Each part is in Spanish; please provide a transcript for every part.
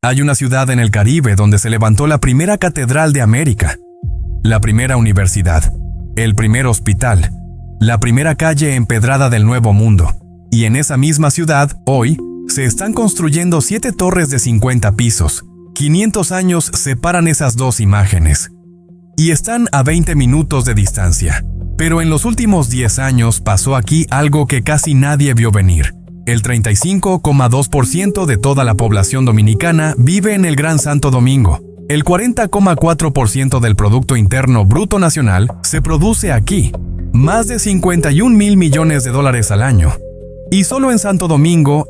Hay una ciudad en el Caribe donde se levantó la primera catedral de América, la primera universidad, el primer hospital, la primera calle empedrada del Nuevo Mundo. Y en esa misma ciudad, hoy, se están construyendo 7 torres de 50 pisos. 500 años separan esas dos imágenes. Y están a 20 minutos de distancia. Pero en los últimos 10 años pasó aquí algo que casi nadie vio venir. El 35,2% de toda la población dominicana vive en el Gran Santo Domingo. El 40,4% del Producto Interno Bruto Nacional se produce aquí. Más de 51,000 millones de dólares al año. Y solo en Santo Domingo,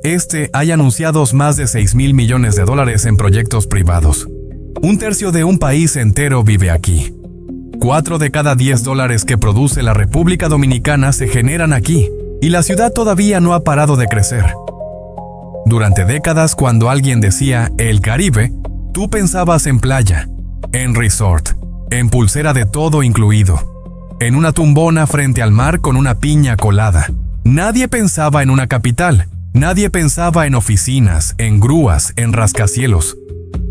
hay anunciados más de 6,000 millones de dólares en proyectos privados. Un tercio de un país entero vive aquí. 4 de cada 10 dólares que produce la República Dominicana se generan aquí, y la ciudad todavía no ha parado de crecer. Durante décadas, cuando alguien decía «el Caribe», tú pensabas en playa, en resort, en pulsera de todo incluido, en una tumbona frente al mar con una piña colada. Nadie pensaba en una capital, nadie pensaba en oficinas, en grúas, en rascacielos.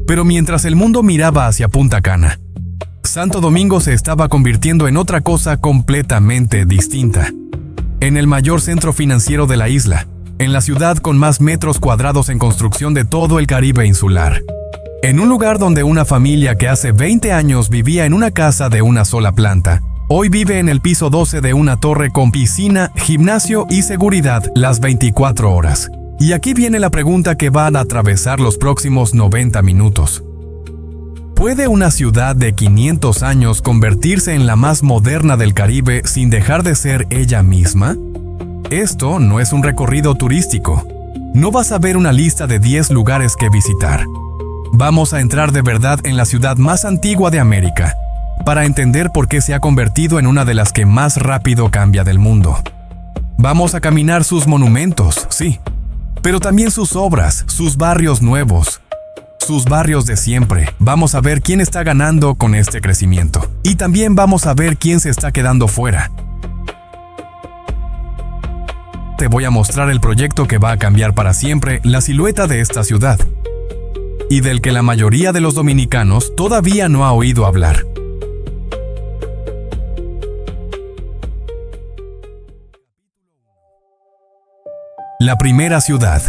Pero mientras el mundo miraba hacia Punta Cana, Santo Domingo se estaba convirtiendo en otra cosa completamente distinta. En el mayor centro financiero de la isla, en la ciudad con más metros cuadrados en construcción de todo el Caribe insular. En un lugar donde una familia que hace 20 años vivía en una casa de una sola planta, hoy vive en el piso 12 de una torre con piscina, gimnasio y seguridad las 24 horas. Y aquí viene la pregunta que van a atravesar los próximos 90 minutos. ¿Puede una ciudad de 500 años convertirse en la más moderna del Caribe sin dejar de ser ella misma? Esto no es un recorrido turístico. No vas a ver una lista de 10 lugares que visitar. Vamos a entrar de verdad en la ciudad más antigua de América, para entender por qué se ha convertido en una de las que más rápido cambia del mundo. Vamos a caminar sus monumentos, sí, pero también sus obras, sus barrios nuevos, sus barrios de siempre. Vamos a ver quién está ganando con este crecimiento. Y también vamos a ver quién se está quedando fuera. Te voy a mostrar el proyecto que va a cambiar para siempre la silueta de esta ciudad, y del que la mayoría de los dominicanos todavía no ha oído hablar. La primera ciudad.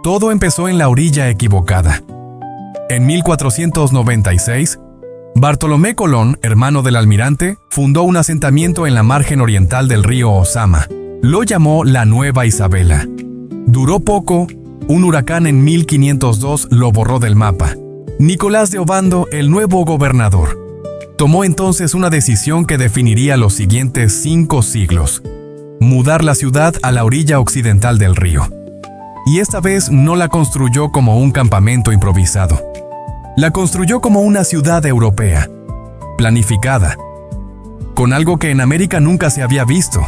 Todo empezó en la orilla equivocada. En 1496, Bartolomé Colón, hermano del almirante, fundó un asentamiento en la margen oriental del río Ozama. Lo llamó la Nueva Isabela. Duró poco, un huracán en 1502 lo borró del mapa. Nicolás de Obando, el nuevo gobernador, tomó entonces una decisión que definiría los siguientes 5 siglos: mudar la ciudad a la orilla occidental del río. Y esta vez no la construyó como un campamento improvisado. La construyó como una ciudad europea, planificada, con algo que en América nunca se había visto.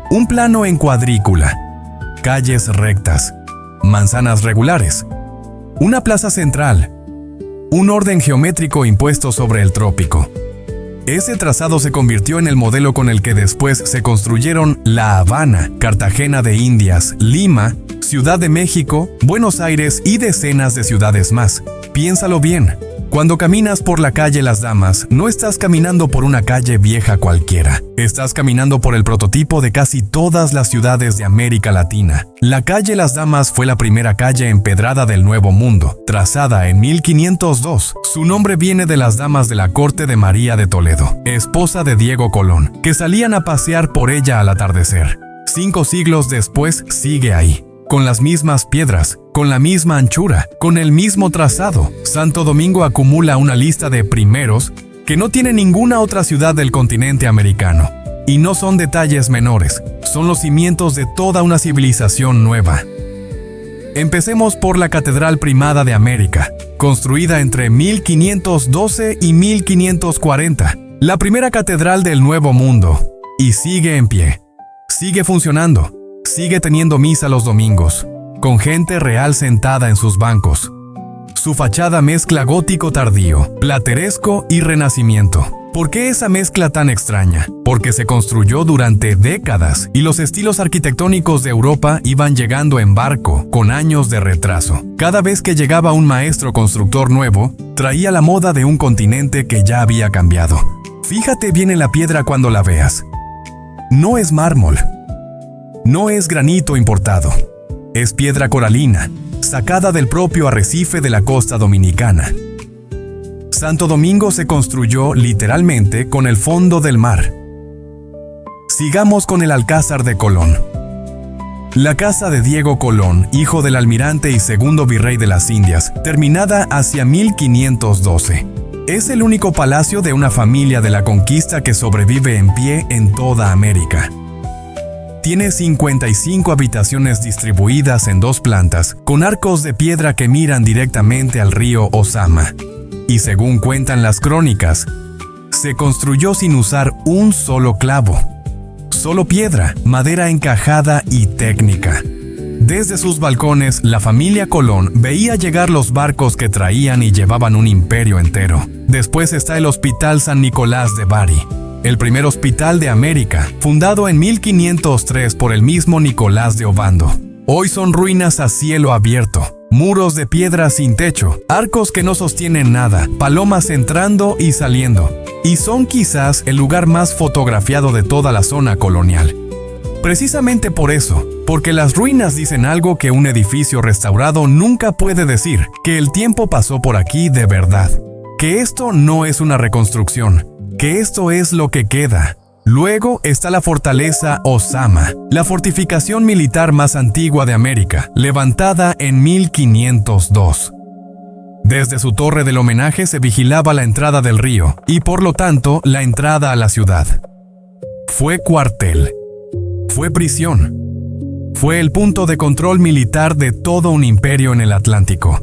Un plano en cuadrícula, calles rectas, manzanas regulares, una plaza central, un orden geométrico impuesto sobre el trópico. Ese trazado se convirtió en el modelo con el que después se construyeron La Habana, Cartagena de Indias, Lima, Ciudad de México, Buenos Aires y decenas de ciudades más. Piénsalo bien. Cuando caminas por la calle Las Damas, no estás caminando por una calle vieja cualquiera. Estás caminando por el prototipo de casi todas las ciudades de América Latina. La calle Las Damas fue la primera calle empedrada del Nuevo Mundo, trazada en 1502. Su nombre viene de las damas de la corte de María de Toledo, esposa de Diego Colón, que salían a pasear por ella al atardecer. 5 siglos después sigue ahí, con las mismas piedras, con la misma anchura, con el mismo trazado. Santo Domingo acumula una lista de primeros que no tiene ninguna otra ciudad del continente americano. Y no son detalles menores, son los cimientos de toda una civilización nueva. Empecemos por la Catedral Primada de América, construida entre 1512 y 1540, la primera catedral del Nuevo Mundo, y sigue en pie, sigue funcionando. Sigue teniendo misa los domingos, con gente real sentada en sus bancos. Su fachada mezcla gótico tardío, plateresco y renacimiento. ¿Por qué esa mezcla tan extraña? Porque se construyó durante décadas y los estilos arquitectónicos de Europa iban llegando en barco, con años de retraso. Cada vez que llegaba un maestro constructor nuevo, traía la moda de un continente que ya había cambiado. Fíjate bien en la piedra cuando la veas. No es mármol. No es granito importado. Es piedra coralina, sacada del propio arrecife de la costa dominicana. Santo Domingo se construyó literalmente con el fondo del mar. Sigamos con el Alcázar de Colón. La casa de Diego Colón, hijo del almirante y segundo virrey de las Indias, terminada hacia 1512. Es el único palacio de una familia de la conquista que sobrevive en pie en toda América. Tiene 55 habitaciones distribuidas en 2 plantas, con arcos de piedra que miran directamente al río Ozama. Y según cuentan las crónicas, se construyó sin usar un solo clavo. Solo piedra, madera encajada y técnica. Desde sus balcones, la familia Colón veía llegar los barcos que traían y llevaban un imperio entero. Después está el Hospital San Nicolás de Bari, el primer hospital de América, fundado en 1503 por el mismo Nicolás de Obando. Hoy son ruinas a cielo abierto. Muros de piedra sin techo, arcos que no sostienen nada, palomas entrando y saliendo. Y son quizás el lugar más fotografiado de toda la zona colonial. Precisamente por eso, porque las ruinas dicen algo que un edificio restaurado nunca puede decir, que el tiempo pasó por aquí de verdad. Que esto no es una reconstrucción, que esto es lo que queda. Luego está la fortaleza Ozama, la fortificación militar más antigua de América, levantada en 1502. Desde su torre del homenaje se vigilaba la entrada del río y por lo tanto la entrada a la ciudad. Fue cuartel, fue prisión, fue el punto de control militar de todo un imperio en el Atlántico.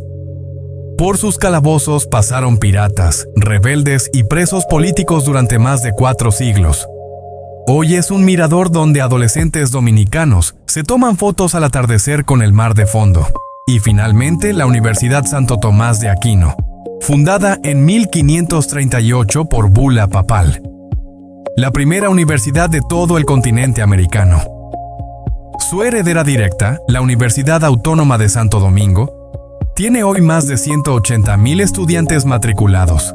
Por sus calabozos pasaron piratas, rebeldes y presos políticos durante más de 4 siglos. Hoy es un mirador donde adolescentes dominicanos se toman fotos al atardecer con el mar de fondo. Y finalmente la Universidad Santo Tomás de Aquino, fundada en 1538 por bula papal. La primera universidad de todo el continente americano. Su heredera directa, la Universidad Autónoma de Santo Domingo, tiene hoy más de 180,000 estudiantes matriculados.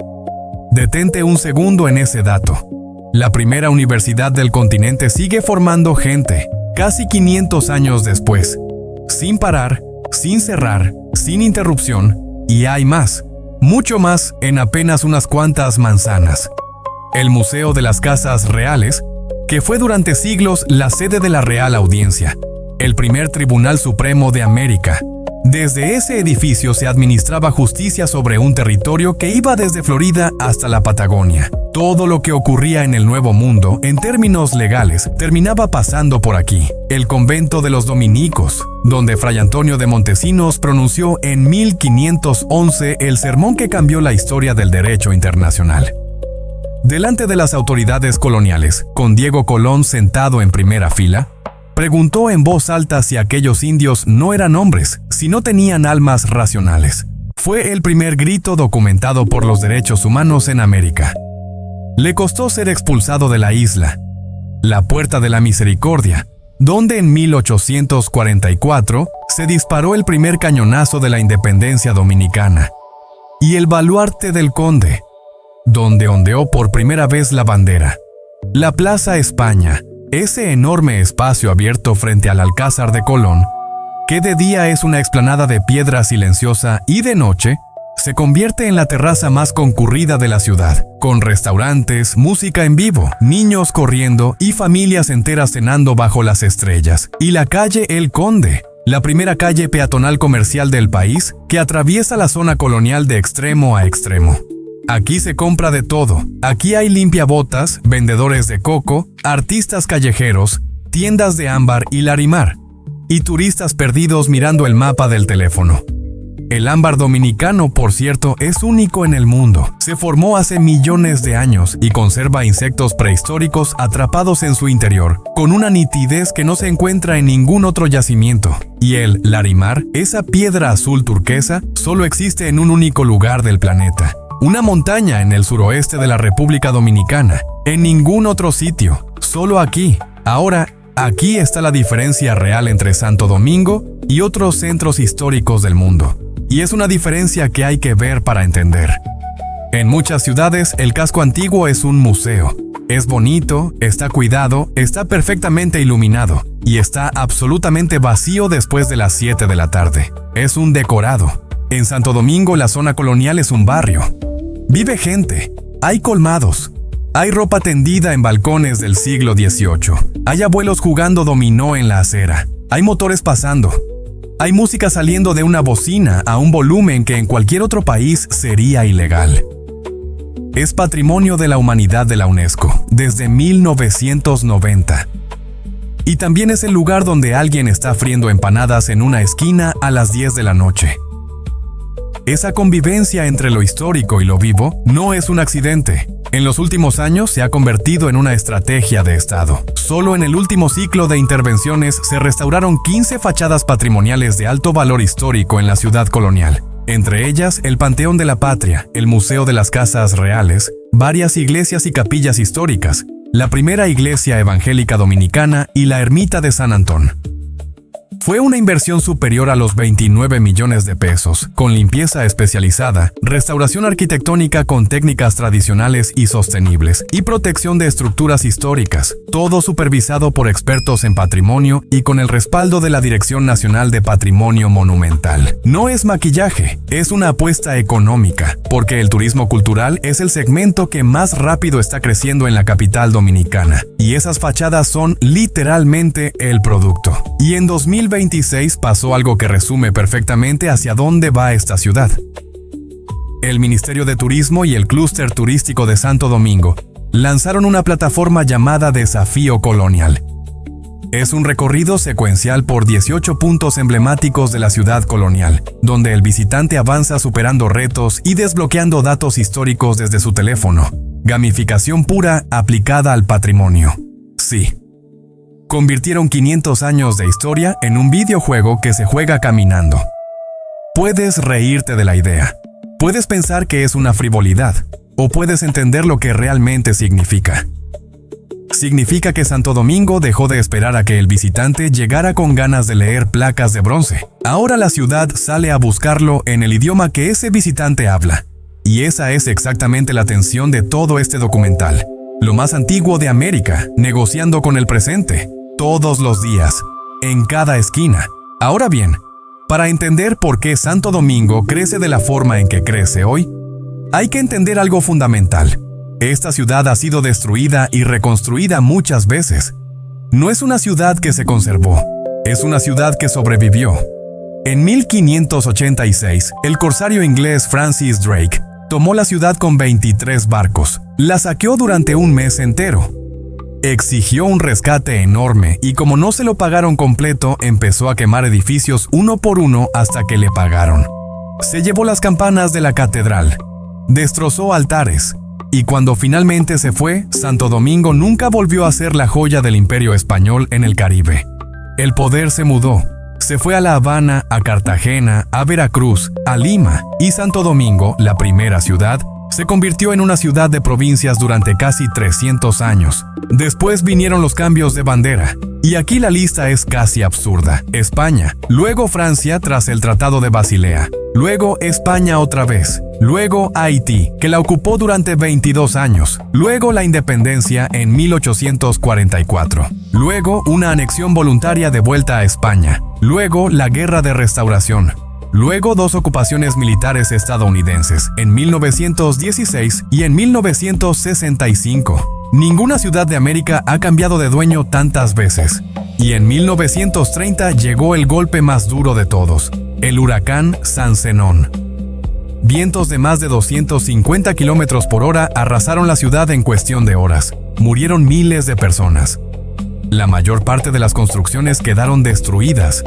Detente un segundo en ese dato. La primera universidad del continente sigue formando gente, casi 500 años después, sin parar, sin cerrar, sin interrupción, y hay más, mucho más en apenas unas cuantas manzanas. El Museo de las Casas Reales, que fue durante siglos la sede de la Real Audiencia, el primer Tribunal Supremo de América. Desde ese edificio se administraba justicia sobre un territorio que iba desde Florida hasta la Patagonia. Todo lo que ocurría en el Nuevo Mundo, en términos legales, terminaba pasando por aquí. El convento de los dominicos, donde Fray Antonio de Montesinos pronunció en 1511 el sermón que cambió la historia del derecho internacional. Delante de las autoridades coloniales, con Diego Colón sentado en primera fila, preguntó en voz alta si aquellos indios no eran hombres, si no tenían almas racionales. Fue el primer grito documentado por los derechos humanos en América. Le costó ser expulsado de la isla, la Puerta de la Misericordia, donde en 1844 se disparó el primer cañonazo de la independencia dominicana, y el Baluarte del Conde, donde ondeó por primera vez la bandera. La Plaza España, ese enorme espacio abierto frente al Alcázar de Colón, que de día es una explanada de piedra silenciosa y de noche se convierte en la terraza más concurrida de la ciudad, con restaurantes, música en vivo, niños corriendo y familias enteras cenando bajo las estrellas. Y la calle El Conde, la primera calle peatonal comercial del país que atraviesa la zona colonial de extremo a extremo. Aquí se compra de todo. Aquí hay limpiabotas, vendedores de coco, artistas callejeros, tiendas de ámbar y larimar, y turistas perdidos mirando el mapa del teléfono. El ámbar dominicano, por cierto, es único en el mundo. Se formó hace millones de años y conserva insectos prehistóricos atrapados en su interior, con una nitidez que no se encuentra en ningún otro yacimiento. Y el larimar, esa piedra azul turquesa, solo existe en un único lugar del planeta. Una montaña en el suroeste de la República Dominicana. En ningún otro sitio, solo aquí. Ahora, aquí está la diferencia real entre Santo Domingo y otros centros históricos del mundo. Y es una diferencia que hay que ver para entender. En muchas ciudades, el casco antiguo es un museo. Es bonito, está cuidado, está perfectamente iluminado y está absolutamente vacío después de las 7 de la tarde. Es un decorado. En Santo Domingo, la zona colonial es un barrio. Vive gente, hay colmados, hay ropa tendida en balcones del siglo XVIII, hay abuelos jugando dominó en la acera, hay motores pasando. Hay música saliendo de una bocina a un volumen que en cualquier otro país sería ilegal. Es Patrimonio de la Humanidad de la UNESCO desde 1990. Y también es el lugar donde alguien está friendo empanadas en una esquina a las 10 de la noche. Esa convivencia entre lo histórico y lo vivo no es un accidente. En los últimos años se ha convertido en una estrategia de Estado. Solo en el último ciclo de intervenciones se restauraron 15 fachadas patrimoniales de alto valor histórico en la ciudad colonial. Entre ellas, el Panteón de la Patria, el Museo de las Casas Reales, varias iglesias y capillas históricas, la primera iglesia evangélica dominicana y la ermita de San Antón. Fue una inversión superior a los 29 millones de pesos, con limpieza especializada, restauración arquitectónica con técnicas tradicionales y sostenibles, y protección de estructuras históricas, todo supervisado por expertos en patrimonio y con el respaldo de la Dirección Nacional de Patrimonio Monumental. No es maquillaje, es una apuesta económica, porque el turismo cultural es el segmento que más rápido está creciendo en la capital dominicana, y esas fachadas son literalmente el producto. Y en 2026 pasó algo que resume perfectamente hacia dónde va esta ciudad. El Ministerio de Turismo y el Clúster Turístico de Santo Domingo lanzaron una plataforma llamada Desafío Colonial. Es un recorrido secuencial por 18 puntos emblemáticos de la ciudad colonial, donde el visitante avanza superando retos y desbloqueando datos históricos desde su teléfono. Gamificación pura aplicada al patrimonio. Sí. Convirtieron 500 años de historia en un videojuego que se juega caminando. Puedes reírte de la idea. Puedes pensar que es una frivolidad, o puedes entender lo que realmente significa. Significa que Santo Domingo dejó de esperar a que el visitante llegara con ganas de leer placas de bronce. Ahora la ciudad sale a buscarlo en el idioma que ese visitante habla. Y esa es exactamente la tensión de todo este documental. Lo más antiguo de América, negociando con el presente. Todos los días, en cada esquina. Ahora bien, para entender por qué Santo Domingo crece de la forma en que crece hoy, hay que entender algo fundamental. Esta ciudad ha sido destruida y reconstruida muchas veces. No es una ciudad que se conservó, es una ciudad que sobrevivió. En 1586, el corsario inglés Francis Drake tomó la ciudad con 23 barcos. La saqueó durante un mes entero. Exigió un rescate enorme y como no se lo pagaron completo, empezó a quemar edificios uno por uno hasta que le pagaron. Se llevó las campanas de la catedral, destrozó altares, y cuando finalmente se fue, Santo Domingo nunca volvió a ser la joya del Imperio Español en el Caribe. El poder se mudó. Se fue a La Habana, a Cartagena, a Veracruz, a Lima, y Santo Domingo, la primera ciudad, se convirtió en una ciudad de provincias durante casi 300 años. Después vinieron los cambios de bandera, y aquí la lista es casi absurda. España, luego Francia tras el Tratado de Basilea, luego España otra vez, luego Haití, que la ocupó durante 22 años, luego la independencia en 1844, luego una anexión voluntaria de vuelta a España, luego la Guerra de Restauración, luego 2 ocupaciones militares estadounidenses, en 1916 y en 1965. Ninguna ciudad de América ha cambiado de dueño tantas veces. Y en 1930 llegó el golpe más duro de todos, el huracán San Zenón. Vientos de más de 250 kilómetros por hora arrasaron la ciudad en cuestión de horas. Murieron miles de personas. La mayor parte de las construcciones quedaron destruidas.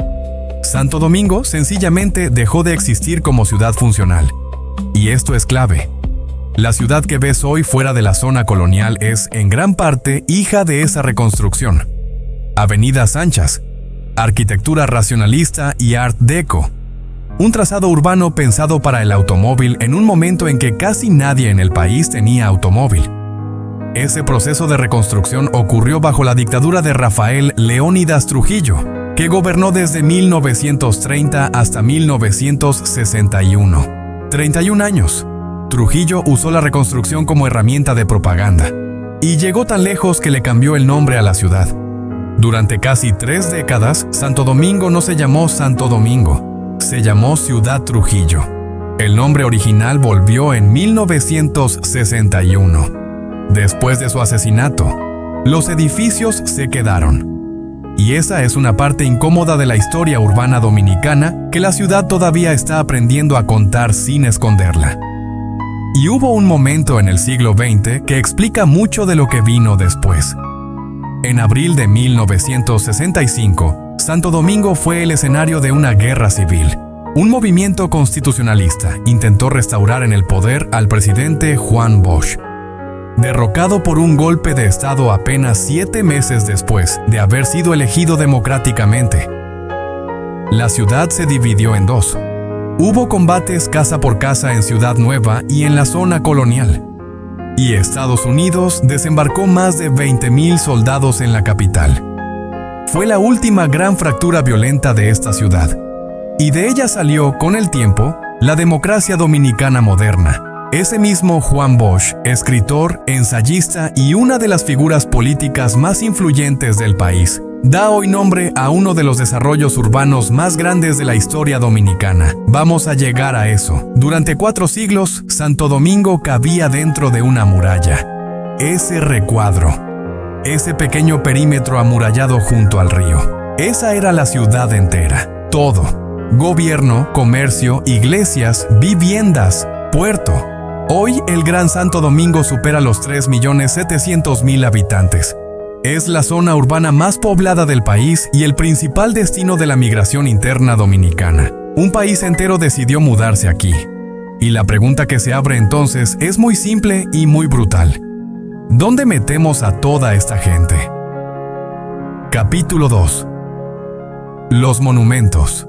Santo Domingo sencillamente dejó de existir como ciudad funcional. Y esto es clave. La ciudad que ves hoy fuera de la zona colonial es, en gran parte, hija de esa reconstrucción. Avenidas anchas, arquitectura racionalista y Art Deco. Un trazado urbano pensado para el automóvil en un momento en que casi nadie en el país tenía automóvil. Ese proceso de reconstrucción ocurrió bajo la dictadura de Rafael Leónidas Trujillo, que gobernó desde 1930 hasta 1961. 31 años. Trujillo usó la reconstrucción como herramienta de propaganda, y llegó tan lejos que le cambió el nombre a la ciudad. Durante casi 3 décadas, Santo Domingo no se llamó Santo Domingo, se llamó Ciudad Trujillo. El nombre original volvió en 1961. Después de su asesinato, los edificios se quedaron. Y esa es una parte incómoda de la historia urbana dominicana que la ciudad todavía está aprendiendo a contar sin esconderla. Y hubo un momento en el siglo XX que explica mucho de lo que vino después. En abril de 1965, Santo Domingo fue el escenario de una guerra civil. Un movimiento constitucionalista intentó restaurar en el poder al presidente Juan Bosch, derrocado por un golpe de Estado apenas 7 meses después de haber sido elegido democráticamente. La ciudad se dividió en dos. Hubo combates casa por casa en Ciudad Nueva y en la zona colonial. Y Estados Unidos desembarcó más de 20,000 soldados en la capital. Fue la última gran fractura violenta de esta ciudad. Y de ella salió, con el tiempo, la democracia dominicana moderna. Ese mismo Juan Bosch, escritor, ensayista y una de las figuras políticas más influyentes del país, da hoy nombre a uno de los desarrollos urbanos más grandes de la historia dominicana. Vamos a llegar a eso. Durante 4 siglos, Santo Domingo cabía dentro de una muralla. Ese recuadro, ese pequeño perímetro amurallado junto al río. Esa era la ciudad entera. Todo. Gobierno, comercio, iglesias, viviendas, puerto. Hoy el Gran Santo Domingo supera los 3.700.000 habitantes. Es la zona urbana más poblada del país y el principal destino de la migración interna dominicana. Un país entero decidió mudarse aquí. Y la pregunta que se abre entonces es muy simple y muy brutal. ¿Dónde metemos a toda esta gente? Capítulo 2. Los monumentos.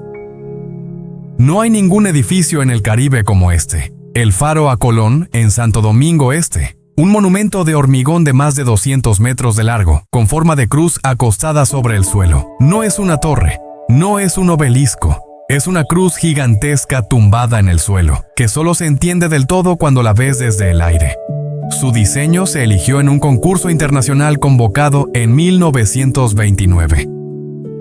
No hay ningún edificio en el Caribe como este. El Faro a Colón, en Santo Domingo Este. Un monumento de hormigón de más de 200 metros de largo, con forma de cruz acostada sobre el suelo. No es una torre, no es un obelisco. Es una cruz gigantesca tumbada en el suelo, que solo se entiende del todo cuando la ves desde el aire. Su diseño se eligió en un concurso internacional convocado en 1929.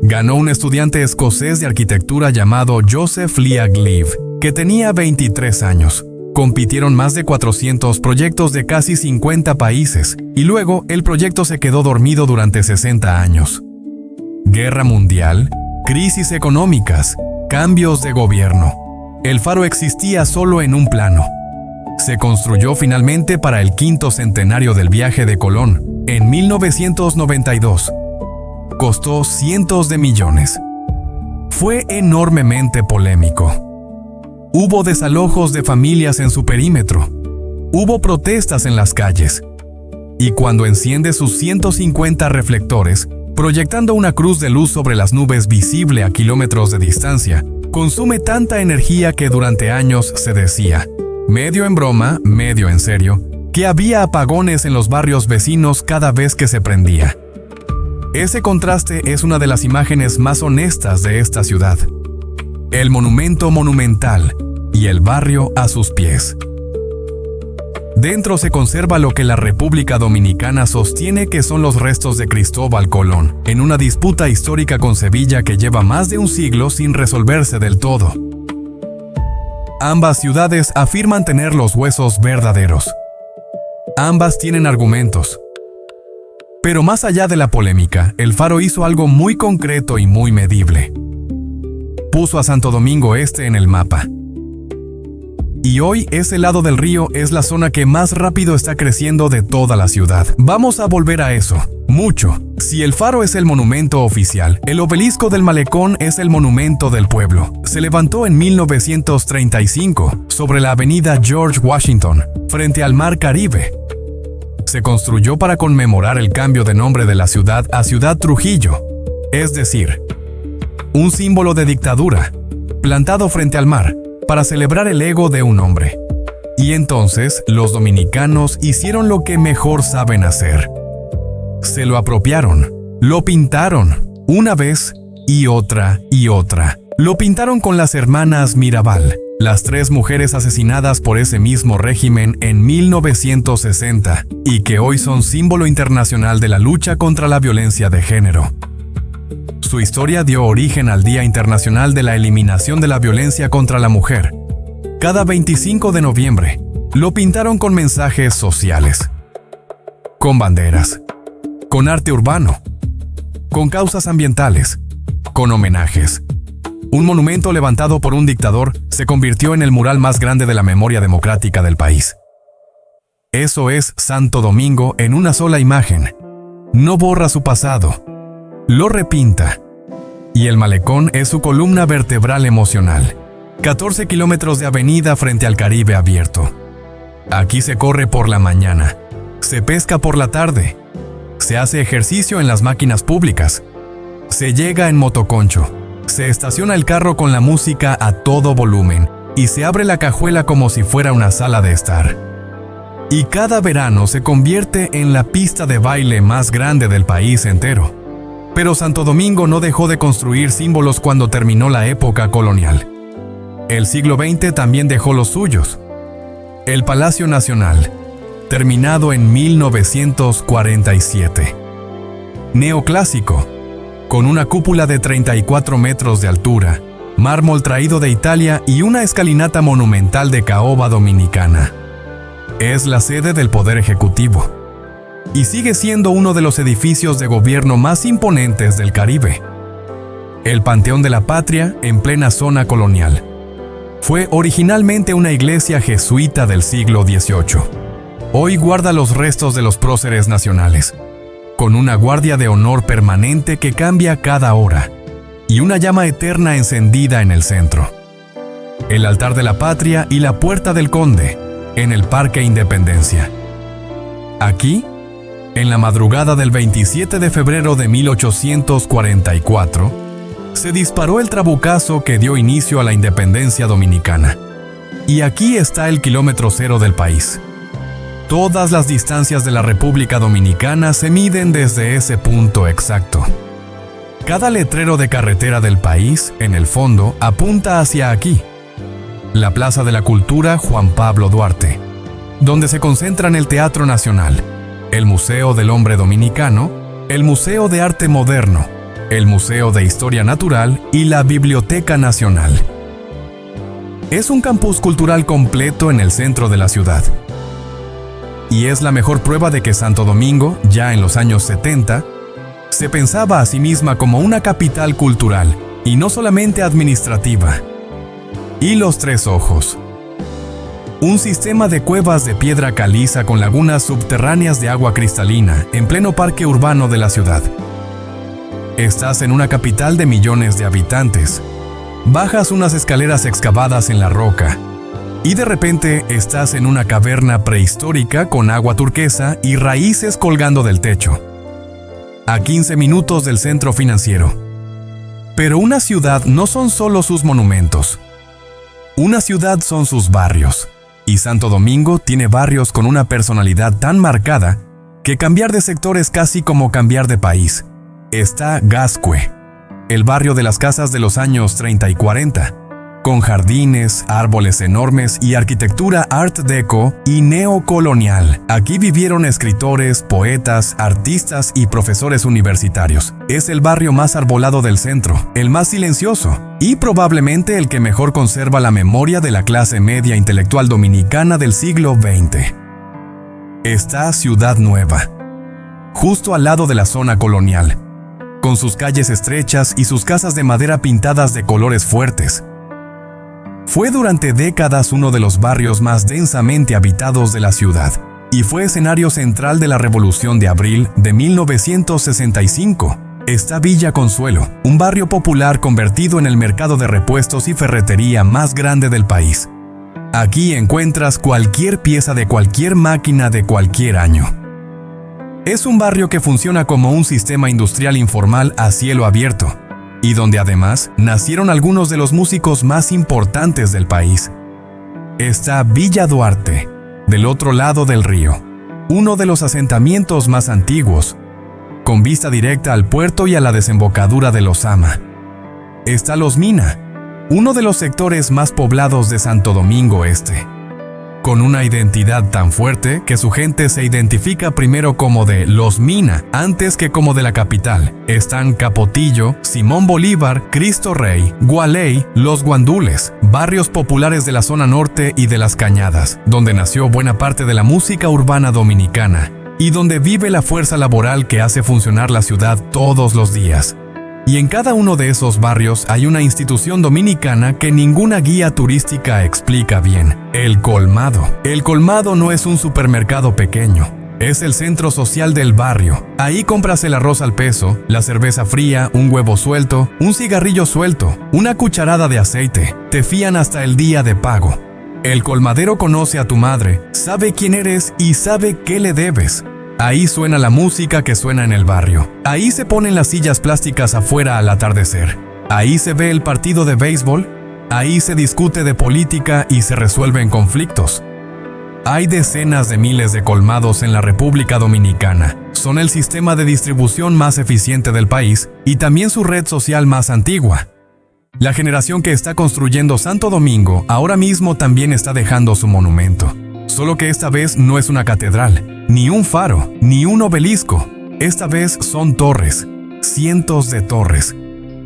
Ganó un estudiante escocés de arquitectura llamado Joseph Leagleave, que tenía 23 años. Compitieron más de 400 proyectos de casi 50 países, y luego el proyecto se quedó dormido durante 60 años. Guerra mundial, crisis económicas, cambios de gobierno. El faro existía solo en un plano. Se construyó finalmente para el 5º centenario del viaje de Colón, en 1992. Costó cientos de millones. Fue enormemente polémico. Hubo desalojos de familias en su perímetro. Hubo protestas en las calles. Y cuando enciende sus 150 reflectores, proyectando una cruz de luz sobre las nubes visible a kilómetros de distancia, consume tanta energía que durante años se decía, medio en broma, medio en serio, que había apagones en los barrios vecinos cada vez que se prendía. Ese contraste es una de las imágenes más honestas de esta ciudad. El monumento monumental y el barrio a sus pies. Dentro se conserva lo que la República Dominicana sostiene que son los restos de Cristóbal Colón, en una disputa histórica con Sevilla que lleva más de un siglo sin resolverse del todo. Ambas ciudades afirman tener los huesos verdaderos. Ambas tienen argumentos. Pero más allá de la polémica, el Faro hizo algo muy concreto y muy medible. Puso a Santo Domingo Este en el mapa. Y hoy ese lado del río es la zona que más rápido está creciendo de toda la ciudad. Vamos a volver a eso, mucho. Si el faro es el monumento oficial, el obelisco del malecón es el monumento del pueblo. Se levantó en 1935 sobre la avenida George Washington, frente al Mar Caribe. Se construyó para conmemorar el cambio de nombre de la ciudad a Ciudad Trujillo, es decir, un símbolo de dictadura, plantado frente al mar, para celebrar el ego de un hombre. Y entonces los dominicanos hicieron lo que mejor saben hacer. Se lo apropiaron, lo pintaron, una vez y otra y otra. Lo pintaron con las hermanas Mirabal, las 3 mujeres asesinadas por ese mismo régimen en 1960 y que hoy son símbolo internacional de la lucha contra la violencia de género. Su historia dio origen al Día Internacional de la Eliminación de la Violencia contra la Mujer. Cada 25 de noviembre, lo pintaron con mensajes sociales, con banderas, con arte urbano, con causas ambientales, con homenajes. Un monumento levantado por un dictador se convirtió en el mural más grande de la memoria democrática del país. Eso es Santo Domingo en una sola imagen. No borra su pasado, lo repinta. Y el malecón es su columna vertebral emocional. 14 kilómetros de avenida frente al Caribe abierto. Aquí se corre por la mañana, se pesca por la tarde, se hace ejercicio en las máquinas públicas, se llega en motoconcho, se estaciona el carro con la música a todo volumen y se abre la cajuela como si fuera una sala de estar. Y cada verano se convierte en la pista de baile más grande del país entero. Pero Santo Domingo no dejó de construir símbolos cuando terminó la época colonial. El siglo XX también dejó los suyos. El Palacio Nacional, terminado en 1947. Neoclásico, con una cúpula de 34 metros de altura, mármol traído de Italia y una escalinata monumental de caoba dominicana. Es la sede del Poder Ejecutivo y sigue siendo uno de los edificios de gobierno más imponentes del Caribe. El Panteón de la Patria, en plena zona colonial, fue originalmente una iglesia jesuita del siglo XVIII. Hoy guarda los restos de los próceres nacionales, con una guardia de honor permanente que cambia cada hora y una llama eterna encendida en el centro. El altar de la Patria y la Puerta del Conde, en el Parque Independencia. Aquí, en la madrugada del 27 de febrero de 1844, se disparó el trabucazo que dio inicio a la independencia dominicana. Y aquí está el kilómetro cero del país. Todas las distancias de la República Dominicana se miden desde ese punto exacto. Cada letrero de carretera del país, en el fondo, apunta hacia aquí. La Plaza de la Cultura Juan Pablo Duarte, donde se concentran el Teatro Nacional, el Museo del Hombre Dominicano, el Museo de Arte Moderno, el Museo de Historia Natural y la Biblioteca Nacional. Es un campus cultural completo en el centro de la ciudad. Y es la mejor prueba de que Santo Domingo, ya en los años 70, se pensaba a sí misma como una capital cultural y no solamente administrativa. Y los Tres Ojos. Un sistema de cuevas de piedra caliza con lagunas subterráneas de agua cristalina en pleno parque urbano de la ciudad. Estás en una capital de millones de habitantes. Bajas unas escaleras excavadas en la roca y de repente estás en una caverna prehistórica con agua turquesa y raíces colgando del techo. A 15 minutos del centro financiero. Pero una ciudad no son solo sus monumentos. Una ciudad son sus barrios. Y Santo Domingo tiene barrios con una personalidad tan marcada que cambiar de sector es casi como cambiar de país. Está Gascue, el barrio de las casas de los años 30 y 40, con jardines, árboles enormes y arquitectura art deco y neocolonial. Aquí vivieron escritores, poetas, artistas y profesores universitarios. Es el barrio más arbolado del centro, el más silencioso y probablemente el que mejor conserva la memoria de la clase media intelectual dominicana del siglo XX. Está Ciudad Nueva, justo al lado de la zona colonial, con sus calles estrechas y sus casas de madera pintadas de colores fuertes. Fue durante décadas uno de los barrios más densamente habitados de la ciudad, y fue escenario central de la Revolución de Abril de 1965. Está Villa Consuelo, un barrio popular convertido en el mercado de repuestos y ferretería más grande del país. Aquí encuentras cualquier pieza de cualquier máquina de cualquier año. Es un barrio que funciona como un sistema industrial informal a cielo abierto, y donde además nacieron algunos de los músicos más importantes del país. Está Villa Duarte, del otro lado del río, uno de los asentamientos más antiguos, con vista directa al puerto y a la desembocadura del Ozama. Está Los Mina, uno de los sectores más poblados de Santo Domingo Este, con una identidad tan fuerte que su gente se identifica primero como de Los Mina antes que como de la capital. Están Capotillo, Simón Bolívar, Cristo Rey, Gualey, Los Guandules, barrios populares de la zona norte y de Las Cañadas, donde nació buena parte de la música urbana dominicana y donde vive la fuerza laboral que hace funcionar la ciudad todos los días. Y en cada uno de esos barrios hay una institución dominicana que ninguna guía turística explica bien: el colmado. El colmado no es un supermercado pequeño, es el centro social del barrio. Ahí compras el arroz al peso, la cerveza fría, un huevo suelto, un cigarrillo suelto, una cucharada de aceite. Te fían hasta el día de pago. El colmadero conoce a tu madre, sabe quién eres y sabe qué le debes. Ahí suena la música que suena en el barrio. Ahí se ponen las sillas plásticas afuera al atardecer. Ahí se ve el partido de béisbol. Ahí se discute de política y se resuelven conflictos. Hay decenas de miles de colmados en la República Dominicana. Son el sistema de distribución más eficiente del país y también su red social más antigua. La generación que está construyendo Santo Domingo ahora mismo también está dejando su monumento. Solo que esta vez no es una catedral, ni un faro, ni un obelisco. Esta vez son torres, cientos de torres.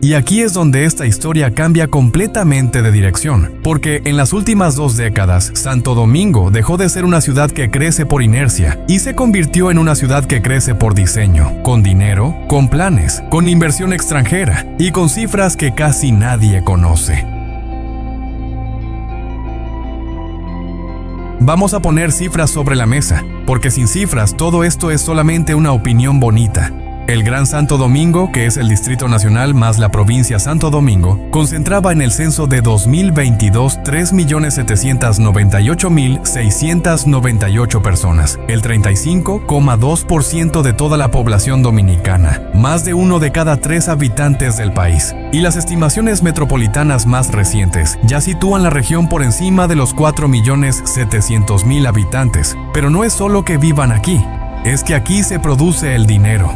Y aquí es donde esta historia cambia completamente de dirección, porque en las últimas 2 décadas, Santo Domingo dejó de ser una ciudad que crece por inercia y se convirtió en una ciudad que crece por diseño, con dinero, con planes, con inversión extranjera y con cifras que casi nadie conoce. Vamos a poner cifras sobre la mesa, porque sin cifras todo esto es solamente una opinión bonita. El Gran Santo Domingo, que es el Distrito Nacional más la provincia Santo Domingo, concentraba en el censo de 2022 3.798.698 personas, el 35,2% de toda la población dominicana, más de 1 de cada 3 habitantes del país. Y las estimaciones metropolitanas más recientes ya sitúan la región por encima de los 4.700.000 habitantes. Pero no es solo que vivan aquí, es que aquí se produce el dinero.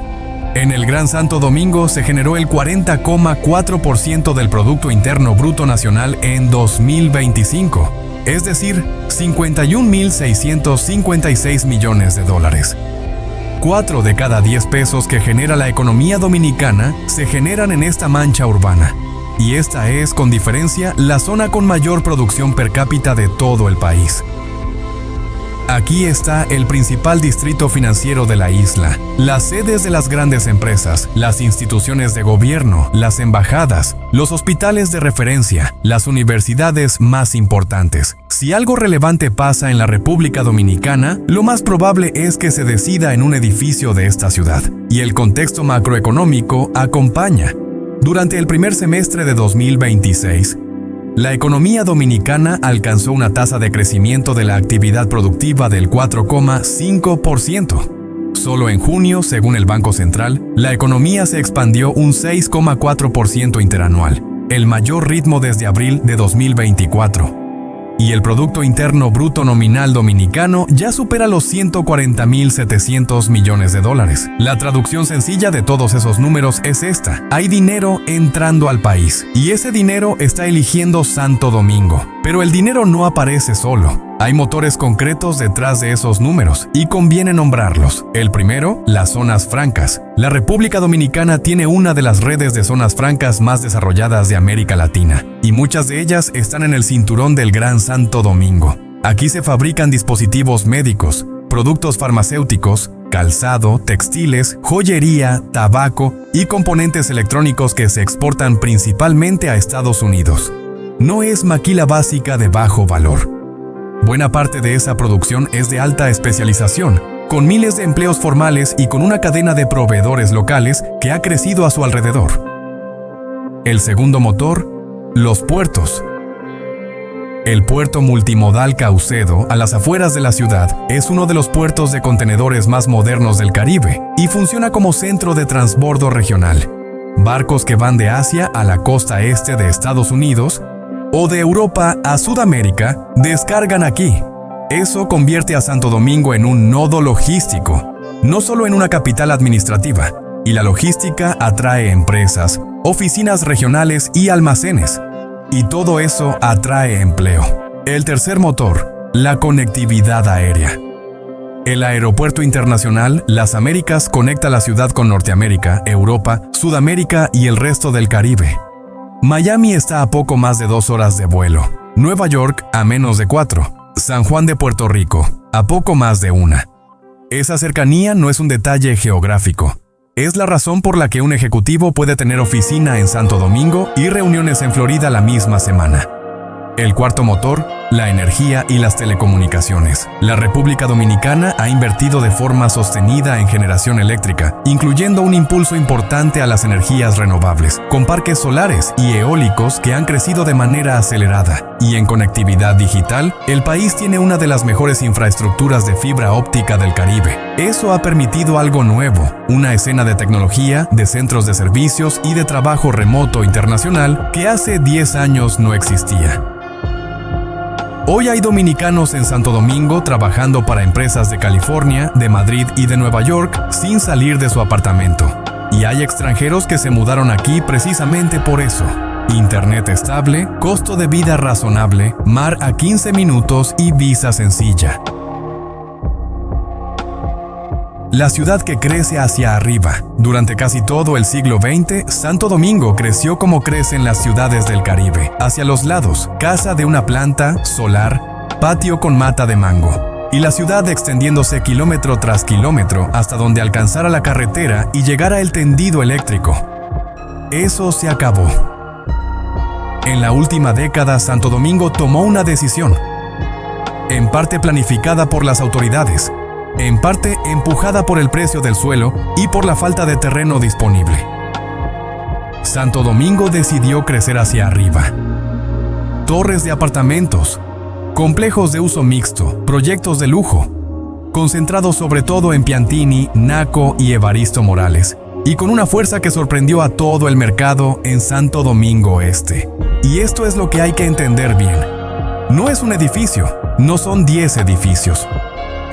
En el Gran Santo Domingo se generó el 40,4% del Producto Interno Bruto Nacional en 2025, es decir, 51.656 millones de dólares. 4 de cada 10 pesos que genera la economía dominicana se generan en esta mancha urbana. Y esta es, con diferencia, la zona con mayor producción per cápita de todo el país. Aquí está el principal distrito financiero de la isla, las sedes de las grandes empresas, las instituciones de gobierno, las embajadas, los hospitales de referencia, las universidades más importantes. Si algo relevante pasa en la República Dominicana, lo más probable es que se decida en un edificio de esta ciudad, y el contexto macroeconómico acompaña. Durante el primer semestre de 2026, la economía dominicana alcanzó una tasa de crecimiento de la actividad productiva del 4,5%. Solo en junio, según el Banco Central, la economía se expandió un 6,4% interanual, el mayor ritmo desde abril de 2024. Y el Producto Interno Bruto Nominal Dominicano ya supera los 140.700 millones de dólares. La traducción sencilla de todos esos números es esta: hay dinero entrando al país, y ese dinero está eligiendo Santo Domingo. Pero el dinero no aparece solo. Hay motores concretos detrás de esos números, y conviene nombrarlos. El primero, las zonas francas. La República Dominicana tiene una de las redes de zonas francas más desarrolladas de América Latina, y muchas de ellas están en el cinturón del Gran Santo Domingo. Aquí se fabrican dispositivos médicos, productos farmacéuticos, calzado, textiles, joyería, tabaco y componentes electrónicos que se exportan principalmente a Estados Unidos. No es maquila básica de bajo valor. Buena parte de esa producción es de alta especialización, con miles de empleos formales y con una cadena de proveedores locales que ha crecido a su alrededor. El segundo motor, los puertos. El puerto multimodal Caucedo, a las afueras de la ciudad, es uno de los puertos de contenedores más modernos del Caribe y funciona como centro de transbordo regional. Barcos que van de Asia a la costa este de Estados Unidos o de Europa a Sudamérica descargan aquí. Eso convierte a Santo Domingo en un nodo logístico, no solo en una capital administrativa, y la logística atrae empresas, oficinas regionales y almacenes. Y todo eso atrae empleo. El tercer motor, la conectividad aérea. El Aeropuerto Internacional Las Américas conecta la ciudad con Norteamérica, Europa, Sudamérica y el resto del Caribe. Miami está a poco más de 2 horas de vuelo. Nueva York a menos de 4. San Juan de Puerto Rico, a poco más de 1. Esa cercanía no es un detalle geográfico. Es la razón por la que un ejecutivo puede tener oficina en Santo Domingo y reuniones en Florida la misma semana. El cuarto motor, la energía y las telecomunicaciones. La República Dominicana ha invertido de forma sostenida en generación eléctrica, incluyendo un impulso importante a las energías renovables, con parques solares y eólicos que han crecido de manera acelerada. Y en conectividad digital, el país tiene una de las mejores infraestructuras de fibra óptica del Caribe. Eso ha permitido algo nuevo, una escena de tecnología, de centros de servicios y de trabajo remoto internacional que hace 10 años no existía. Hoy hay dominicanos en Santo Domingo trabajando para empresas de California, de Madrid y de Nueva York sin salir de su apartamento. Y hay extranjeros que se mudaron aquí precisamente por eso. Internet estable, costo de vida razonable, mar a 15 minutos y visa sencilla. La ciudad que crece hacia arriba. Durante casi todo el siglo XX, Santo Domingo creció como crecen las ciudades del Caribe. Hacia los lados, casa de una planta, solar, patio con mata de mango. Y la ciudad extendiéndose kilómetro tras kilómetro hasta donde alcanzara la carretera y llegara el tendido eléctrico. Eso se acabó. En la última década, Santo Domingo tomó una decisión. En parte planificada por las autoridades, en parte empujada por el precio del suelo y por la falta de terreno disponible. Santo Domingo decidió crecer hacia arriba. Torres de apartamentos, complejos de uso mixto, proyectos de lujo, concentrados sobre todo en Piantini, Naco y Evaristo Morales, y con una fuerza que sorprendió a todo el mercado en Santo Domingo Este. Y esto es lo que hay que entender bien. No es un edificio, no son 10 edificios.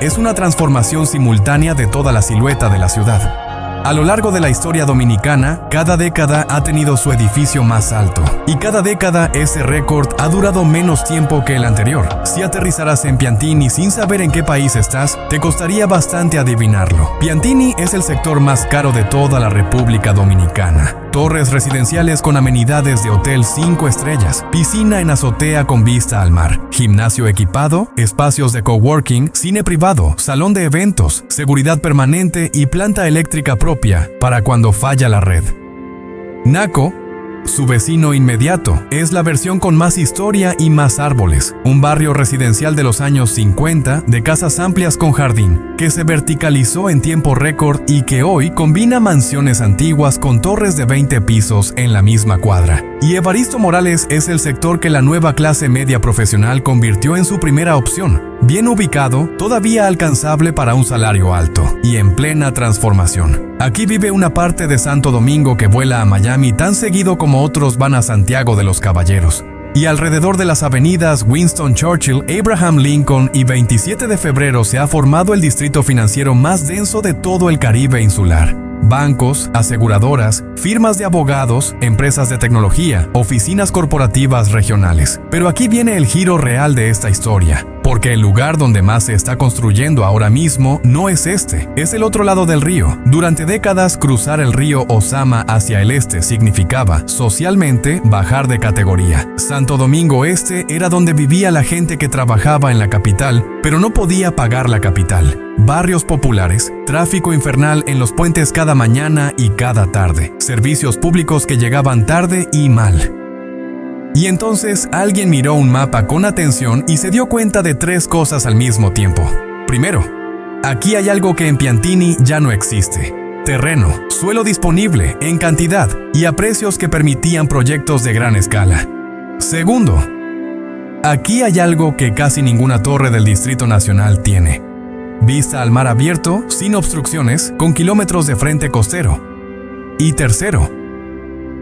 Es una transformación simultánea de toda la silueta de la ciudad. A lo largo de la historia dominicana, cada década ha tenido su edificio más alto. Y cada década ese récord ha durado menos tiempo que el anterior. Si aterrizaras en Piantini sin saber en qué país estás, te costaría bastante adivinarlo. Piantini es el sector más caro de toda la República Dominicana. Torres residenciales con amenidades de hotel 5 estrellas, piscina en azotea con vista al mar, gimnasio equipado, espacios de coworking, cine privado, salón de eventos, seguridad permanente y planta eléctrica propia para cuando falla la red. Naco, su vecino inmediato, es la versión con más historia y más árboles, un barrio residencial de los años 50 de casas amplias con jardín, que se verticalizó en tiempo récord y que hoy combina mansiones antiguas con torres de 20 pisos en la misma cuadra. Y Evaristo Morales es el sector que la nueva clase media profesional convirtió en su primera opción, bien ubicado, todavía alcanzable para un salario alto y en plena transformación. Aquí vive una parte de Santo Domingo que vuela a Miami tan seguido como otros van a Santiago de los Caballeros. Y alrededor de las avenidas Winston Churchill, Abraham Lincoln y 27 de febrero se ha formado el distrito financiero más denso de todo el Caribe insular. Bancos, aseguradoras, firmas de abogados, empresas de tecnología, oficinas corporativas regionales. Pero aquí viene el giro real de esta historia. Porque el lugar donde más se está construyendo ahora mismo no es este, es el otro lado del río. Durante décadas, cruzar el río Ozama hacia el este significaba, socialmente, bajar de categoría. Santo Domingo Este era donde vivía la gente que trabajaba en la capital, pero no podía pagar la capital. Barrios populares, tráfico infernal en los puentes cada mañana y cada tarde, servicios públicos que llegaban tarde y mal. Y entonces alguien miró un mapa con atención y se dio cuenta de 3 cosas al mismo tiempo. Primero, aquí hay algo que en Piantini ya no existe. Terreno, suelo disponible, en cantidad y a precios que permitían proyectos de gran escala. Segundo, aquí hay algo que casi ninguna torre del Distrito Nacional tiene. Vista al mar abierto, sin obstrucciones, con kilómetros de frente costero. Y tercero,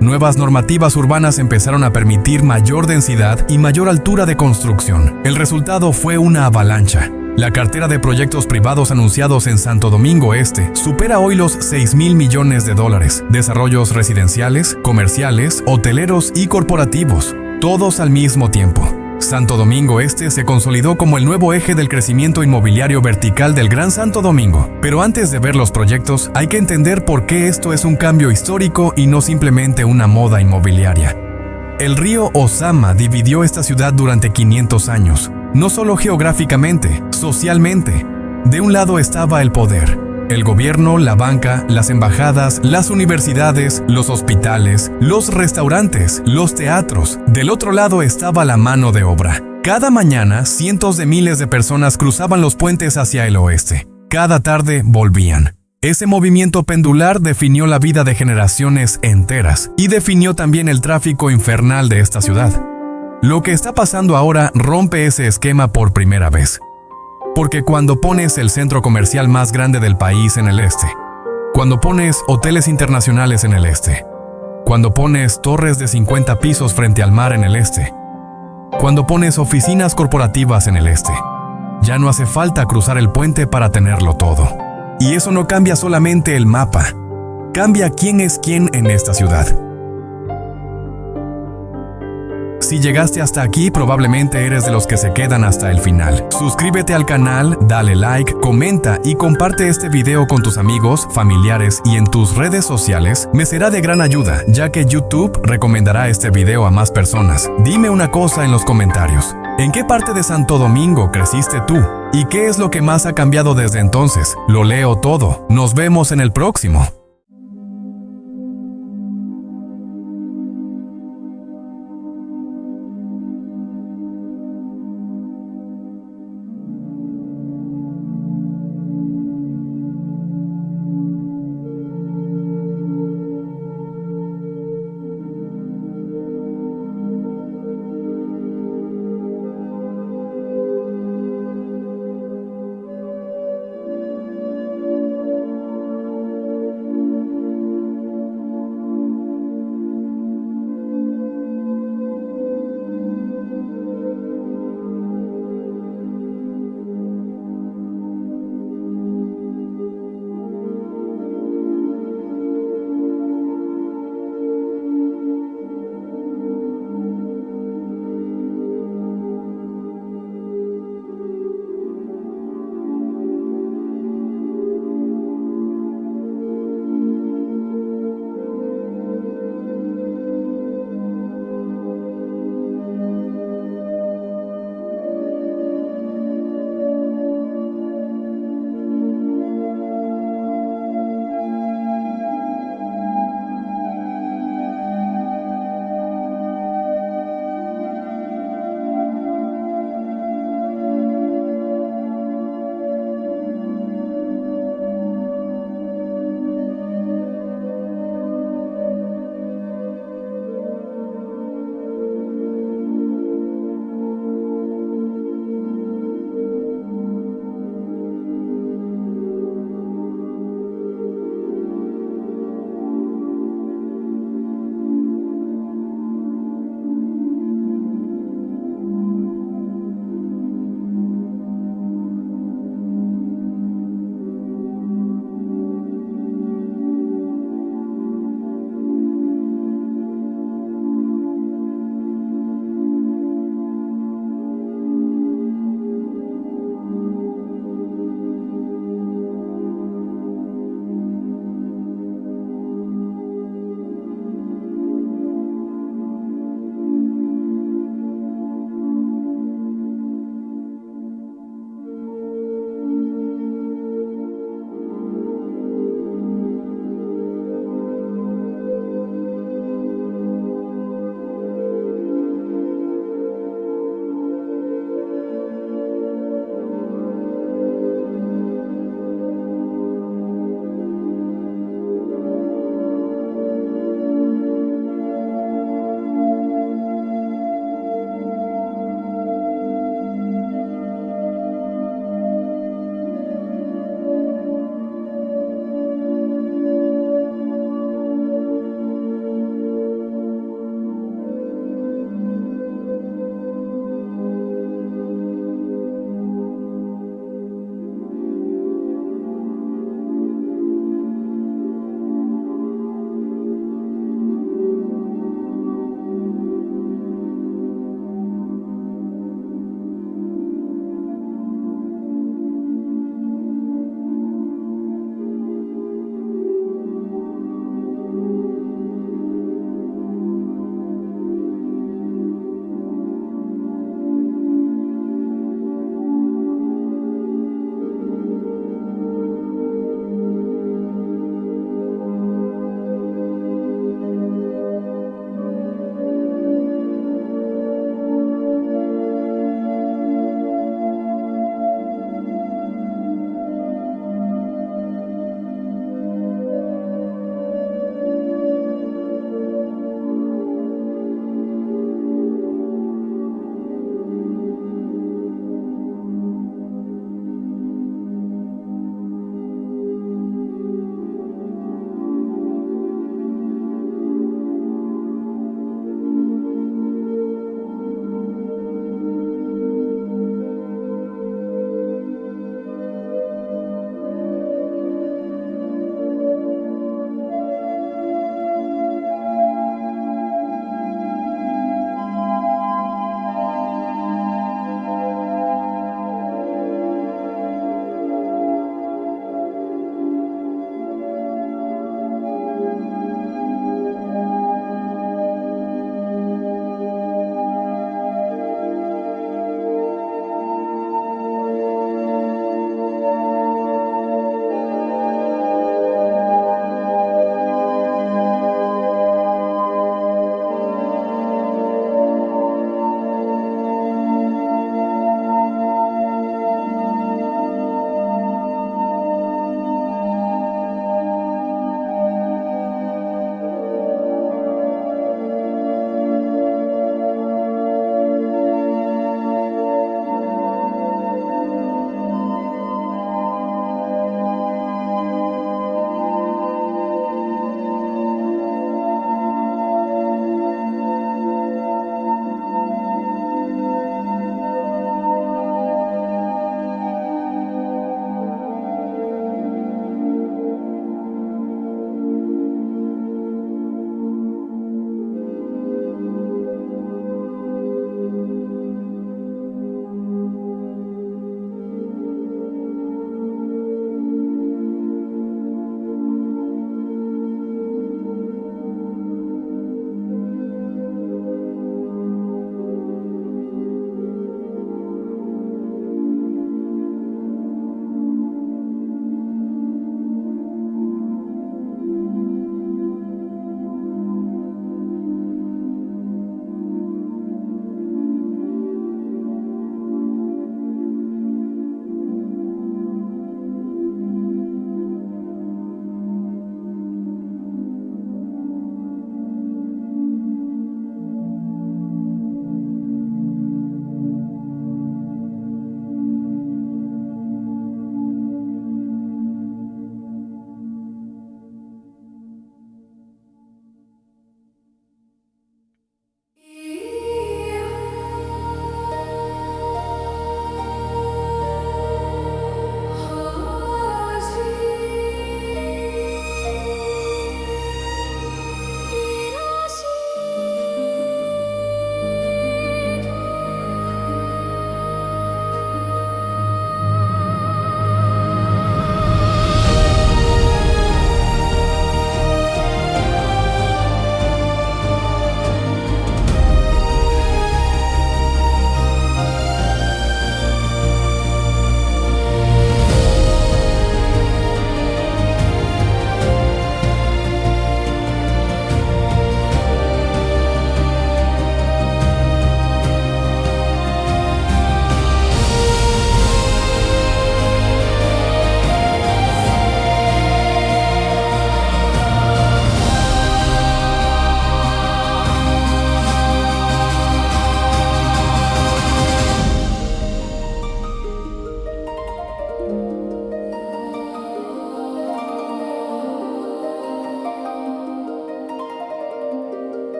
nuevas normativas urbanas empezaron a permitir mayor densidad y mayor altura de construcción. El resultado fue una avalancha. La cartera de proyectos privados anunciados en Santo Domingo Este supera hoy los $6,000 millones. Desarrollos residenciales, comerciales, hoteleros y corporativos, todos al mismo tiempo. Santo Domingo Este se consolidó como el nuevo eje del crecimiento inmobiliario vertical del Gran Santo Domingo. Pero antes de ver los proyectos, hay que entender por qué esto es un cambio histórico y no simplemente una moda inmobiliaria. El río Ozama dividió esta ciudad durante 500 años, no solo geográficamente, socialmente. De un lado estaba el poder, el gobierno, la banca, las embajadas, las universidades, los hospitales, los restaurantes, los teatros. Del otro lado estaba la mano de obra. Cada mañana, cientos de miles de personas cruzaban los puentes hacia el oeste. Cada tarde volvían. Ese movimiento pendular definió la vida de generaciones enteras y definió también el tráfico infernal de esta ciudad. Lo que está pasando ahora rompe ese esquema por primera vez. Porque cuando pones el centro comercial más grande del país en el este, cuando pones hoteles internacionales en el este, cuando pones torres de 50 pisos frente al mar en el este, cuando pones oficinas corporativas en el este, ya no hace falta cruzar el puente para tenerlo todo. Y eso no cambia solamente el mapa, cambia quién es quién en esta ciudad. Si llegaste hasta aquí, probablemente eres de los que se quedan hasta el final. Suscríbete al canal, dale like, comenta y comparte este video con tus amigos, familiares y en tus redes sociales. Me será de gran ayuda, ya que YouTube recomendará este video a más personas. Dime una cosa en los comentarios. ¿En qué parte de Santo Domingo creciste tú? ¿Y qué es lo que más ha cambiado desde entonces? Lo leo todo. Nos vemos en el próximo.